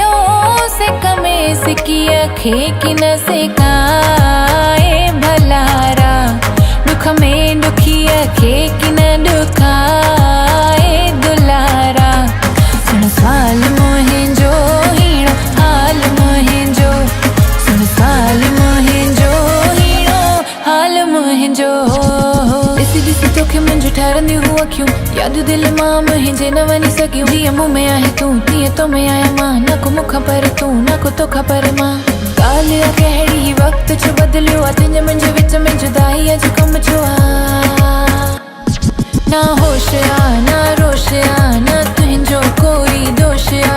ओ सिकमे सिकिया खे कि न सिकाए भलारा दुख में दुखिया खे कि न दुखाए दुलारा सुन सवाल मुहिंजो हीणो हाल मुहिंजो सुन सवाल मुहिंजो हीणो हाल मुहिंजो ॾिसी ॾिसी तोखे मुंहिंजो ठहरंदी हुआ अखियूं याद दिल मां मुंहिंजे न वञी सघियूं जीअं मुंह में आहे तूं तीअं तो में आहियां मां न को मूंखां पर तूं न को तोखां पर मां ॻाल्हि आहे कहिड़ी ही वक़्तु छो बदिलियो आहे तुंहिंजे मुंहिंजे विच में जुदाई अॼु कमु छो आहे ना होश आ ना रोश आ न तुंहिंजो कोई दोष आ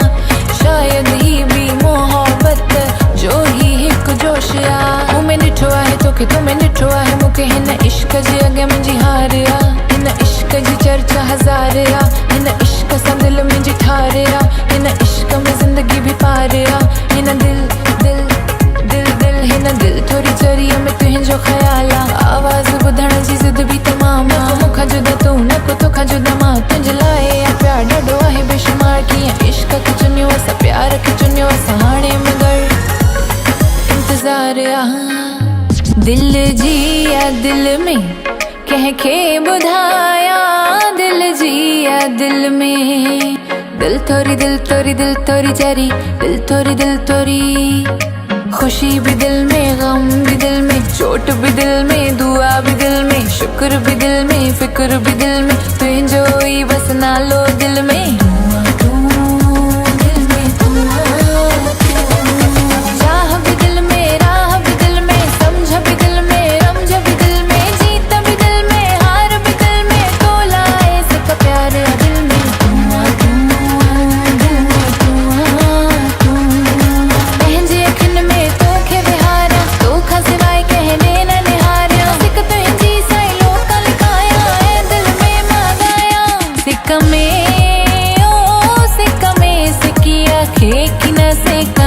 शायद ही बि मोहब्बत जो ही हिकु जोश आ मूं में ॾिठो आहे तोखे तो में ॾिठो आहे मूंखे हिन इश्क जे अॻियां मुंहिंजी हार आ हिन इश्क जी चर्चा हज़ार आ हिन इश्क सां दिल मुंहिंजी ठार आ हिन इश्क में ज़िंदगी बि पार आ हिन दिल दिल दिल दिल हिन दिल थोरी चरीअ में तुंहिंजो ख़्याल आ आवाज़ ॿुधण जी ज़िद बि तमामु न को मूंखां जुदा तूं न को तोखां जुदा मां तुंहिंजे लाइ आ प्यार ॾाढो आहे बेशुमार कीअं इश्क खे चुनियो असां प्यार खे चुनियो असां हाणे मगर इंतज़ार आ दिल जी आ दिल में कंहिंखे ॿुधाया दिल जी आ दिल में दिल थोरी चरी दिल थोरी खुशी भी दिल में गम भी दिल में चोट भी दिल में दुआ भी दिल में शुक्र भी दिल में फिक्र भी दिल में तुंहिंजो ई बस नालो दिल में चाह भी दिल में राह भी दिल में समझ भी दिल में रमझ भी दिल में जीत भी दिल में हार भी दिल में तोला ऐसे का प्यार है दिल में पंहिंजे अखियुनि में तोखे विहारियां तोखां सवाइ कहने न निहारियां सिक तुंहिंजी साईं लोक लिकाया ऐं दिल में मां ॻायां सिक में ओ सिक में सिकिया खे कि न सिका